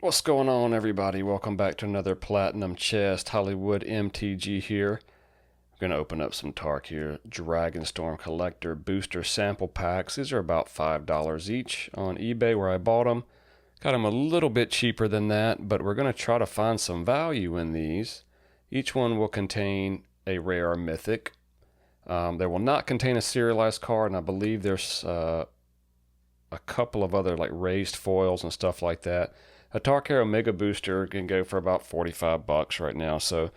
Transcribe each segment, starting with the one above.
What's going on, everybody? Welcome back to another Platinum Chest. Hollywood MTG here. I'm going to open up some Tarkir Dragonstorm Collector Booster Sample Packs. These are about $5 each on eBay where I bought them. Got them a little bit cheaper than that, but we're going to try to find some value in these. Each one will contain a rare or mythic. They will not contain a serialized card, and I believe there's a couple of other like raised foils and stuff like that. A Tarkir Omega booster can go for about $45 right now. So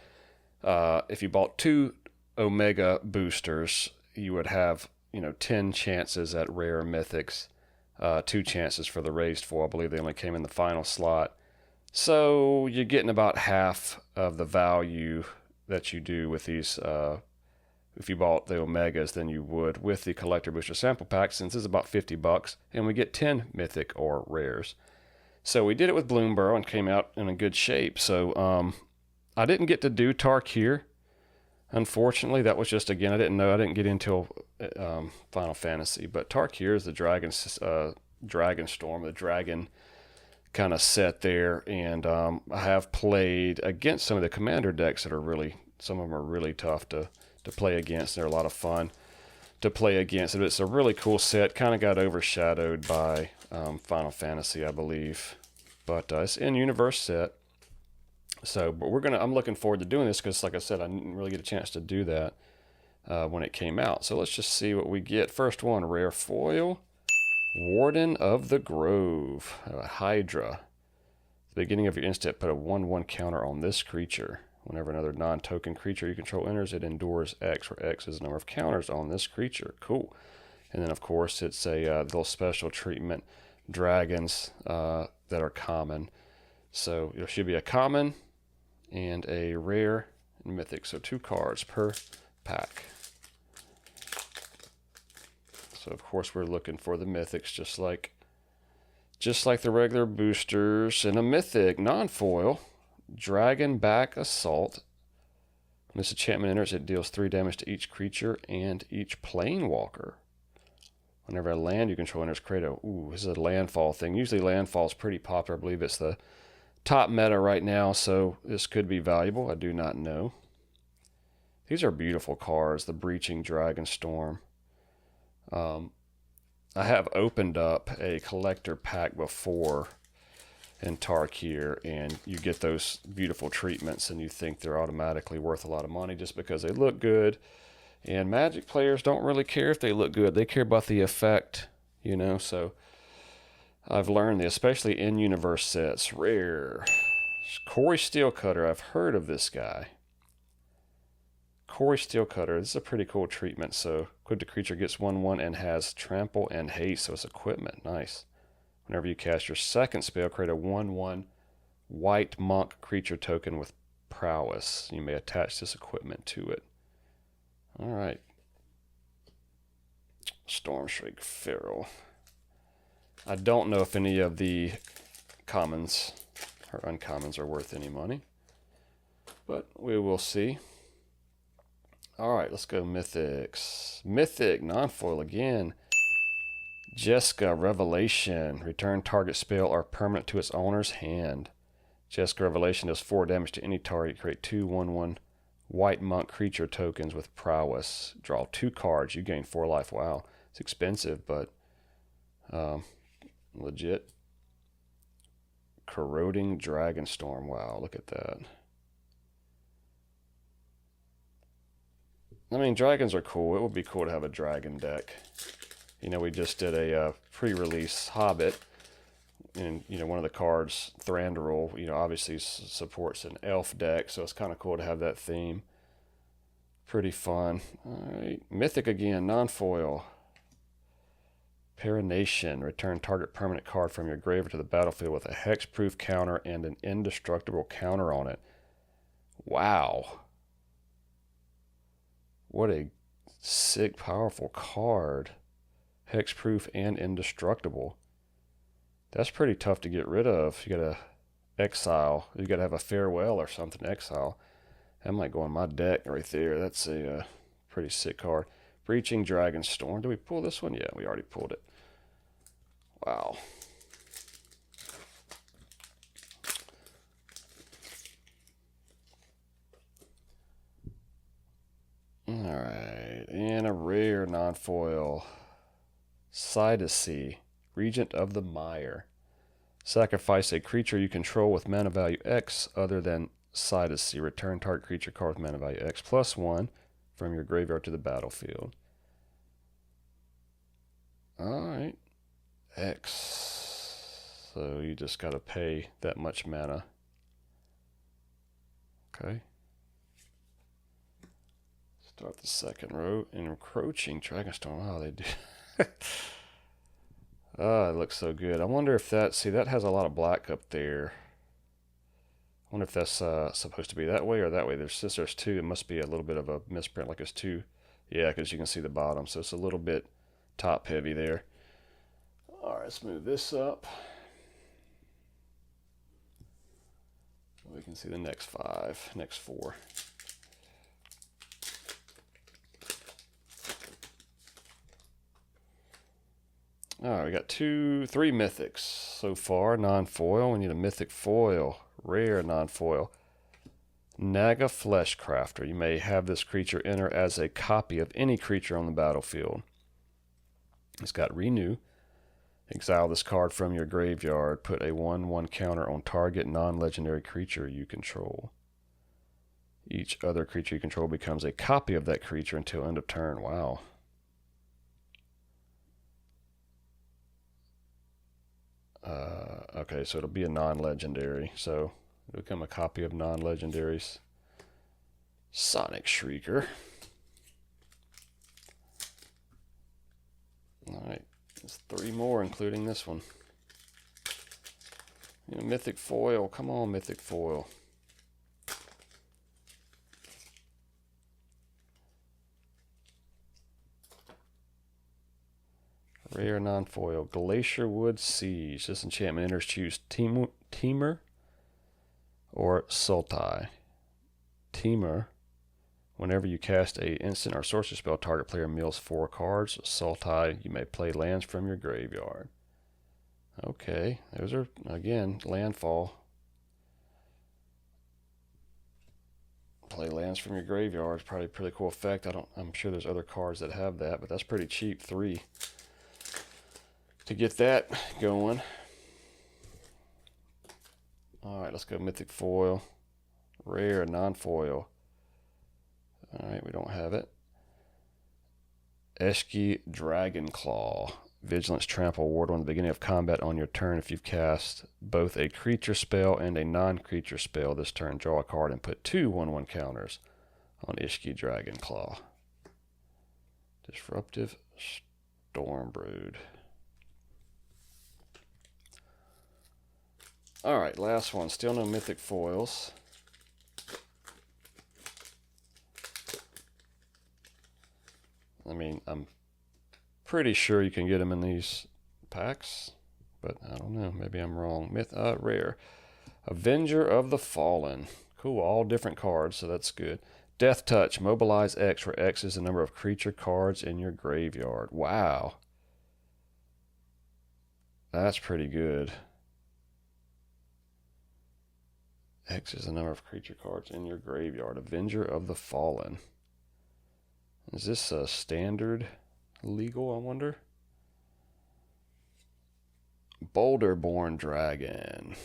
if you bought two Omega boosters, you would have 10 chances at rare mythics, 2 chances for the raised foil. I believe they only came in the final slot. So you're getting about half of the value that you do with these. If you bought the Omegas, than you would with the collector booster sample pack, since it's about $50, and we get 10 mythic or rares. So we did it with Bloomburrow and came out in a good shape. So I didn't get to do Tarkir. Unfortunately, that was just, again, I didn't know. I didn't get into Final Fantasy. But Tarkir is the Dragonstorm, the dragon kind of set there. And I have played against some of the commander decks that are really, some of them are really tough to play against. They're a lot of fun to play against. It's a really cool set. Kind of got overshadowed by Final Fantasy, I believe, but it's in universe set. So, but I'm looking forward to doing this because, like I said, I didn't really get a chance to do that when it came out. So let's just see what we get. First one, rare foil, Warden of the Grove, Hydra. At the beginning of your instant, put a 1/1 counter on this creature. Whenever another non-token creature you control enters, it endures X, where X is the number of counters on this creature. Cool. And then, of course, it's a little special treatment dragons that are common. So it should be a common and a rare and mythic. So 2 cards per pack. So, of course, we're looking for the mythics, just like the regular boosters. And a mythic non-foil, Dragonback Assault. When this enchantment enters, it deals 3 damage to each creature and each planewalker. Whenever a land you control enters, create a... Ooh, this is a landfall thing. Usually landfall is pretty popular. I believe it's the top meta right now, so this could be valuable. I do not know. These are beautiful cards. The Breaching Dragonstorm. I have opened up a collector pack before in Tarkir, and you get those beautiful treatments, and you think they're automatically worth a lot of money just because they look good. And Magic players don't really care if they look good. They care about the effect, so I've learned this, especially in universe sets. Rare. Corey Steelcutter. I've heard of this guy. Corey Steelcutter. This is a pretty cool treatment. So, equipped a creature gets 1/1 and has trample and haste, so it's equipment. Nice. Whenever you cast your second spell, create a 1/1 white monk creature token with prowess. You may attach this equipment to it. All right. Stormshake Feral. I don't know if any of the commons or uncommons are worth any money, but we will see. All right, let's go mythics. Mythic non-foil again. Jessica Revelation. Return target spell or permanent to its owner's hand. Jessica Revelation does 4 damage to any target. Create 2 1/1 white monk creature tokens with prowess. Draw 2 cards. You gain 4 life. Wow. It's expensive, but legit. Corroding Dragonstorm. Wow, look at that. I mean, dragons are cool. It would be cool to have a dragon deck. We just did a pre-release Hobbit, and one of the cards, Thranduil, obviously supports an elf deck, so it's kind of cool to have that theme. Pretty fun. All right, mythic again, non-foil. Perenation. Return target permanent card from your graveyard to the battlefield with a hexproof counter and an indestructible counter on it. Wow. What a sick, powerful card. Hexproof and indestructible. That's pretty tough to get rid of. You gotta exile. You gotta have a farewell or something. Exile. That might go on my deck right there. That's a pretty sick card. Breaching Dragonstorm. Did we pull this one? Yeah, we already pulled it. Wow. non-foil. Sidesea, Regent of the Mire. Sacrifice a creature you control with mana value X other than Sidesea. Return target creature card with mana value X +1 from your graveyard to the battlefield. Alright. X. So you just got to pay that much mana. Okay. Start the second row. Encroaching Dragonstorm. Oh, they do. Oh, it looks so good. I wonder if that, see, that has a lot of black up there. I wonder if that's supposed to be that way or that way. Since there's two, it must be a little bit of a misprint, like it's two. Yeah, because you can see the bottom, so it's a little bit top heavy there. All right, let's move this up. We can see the next four. All right, we got three mythics so far. Non-foil. We need a mythic foil. Rare non-foil. Naga Fleshcrafter. You may have this creature enter as a copy of any creature on the battlefield. It's got Renew. Exile this card from your graveyard. Put a 1/1 counter on target non-legendary creature you control. Each other creature you control becomes a copy of that creature until end of turn. Wow. Okay, so it'll be a non-legendary. So it'll become a copy of non-legendaries. Sonic Shrieker. Alright, there's three more, including this one. You know, Mythic Foil. Come on, Mythic Foil. Rare non-foil. Glacierwood Siege. This enchantment enters, choose Temur or Sultai. Temur. Whenever you cast a instant or sorcery spell, target player mills 4 cards. Sultai, you may play lands from your graveyard. Okay, those are, again, landfall. Play lands from your graveyard. It's probably a pretty cool effect. I'm sure there's other cards that have that, but that's pretty cheap. 3 to get that going. Alright, let's go Mythic Foil. Rare, non-foil. Alright, we don't have it. Eshki Dragonclaw. Vigilance Trample. Ward on the beginning of combat on your turn. If you've cast both a creature spell and a non-creature spell this turn, draw a card and put 2 1/1 counters on Eshki Dragonclaw. Disruptive Stormbrood. Alright, last one. Still no mythic foils. I mean, I'm pretty sure you can get them in these packs, but I don't know. Maybe I'm wrong. Rare. Avenger of the Fallen. Cool, all different cards, so that's good. Death Touch. Mobilize X, where X is the number of creature cards in your graveyard. Wow. That's pretty good. X is the number of creature cards in your graveyard. Avenger of the Fallen. Is this a standard legal, I wonder? Boulderborn Dragon.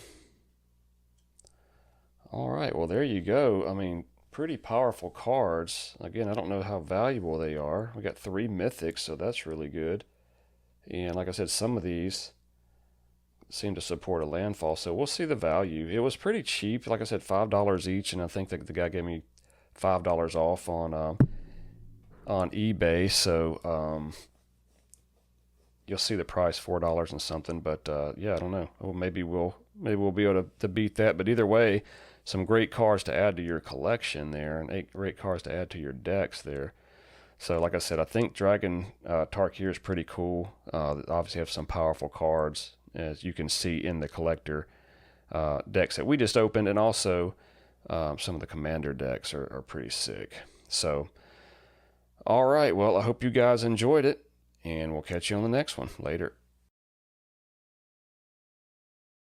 Alright, well there you go. I mean, pretty powerful cards. Again, I don't know how valuable they are. We got 3 mythics, so that's really good. And like I said, some of these seem to support a landfall, so we'll see the value. It was pretty cheap. Like I said, $5 each, and I think that the guy gave me $5 off on eBay, so you'll see the price, $4 and something, but yeah, I don't know. Well, maybe we'll be able to beat that, but either way, some great cards to add to your collection there, and 8 great cards to add to your decks there. So like I said, I think Dragon Tarkir is pretty cool. Obviously have some powerful cards, as you can see in the collector decks that we just opened, and also some of the commander decks are pretty sick. So all right, well, I hope you guys enjoyed it, and we'll catch you on the next one. Later.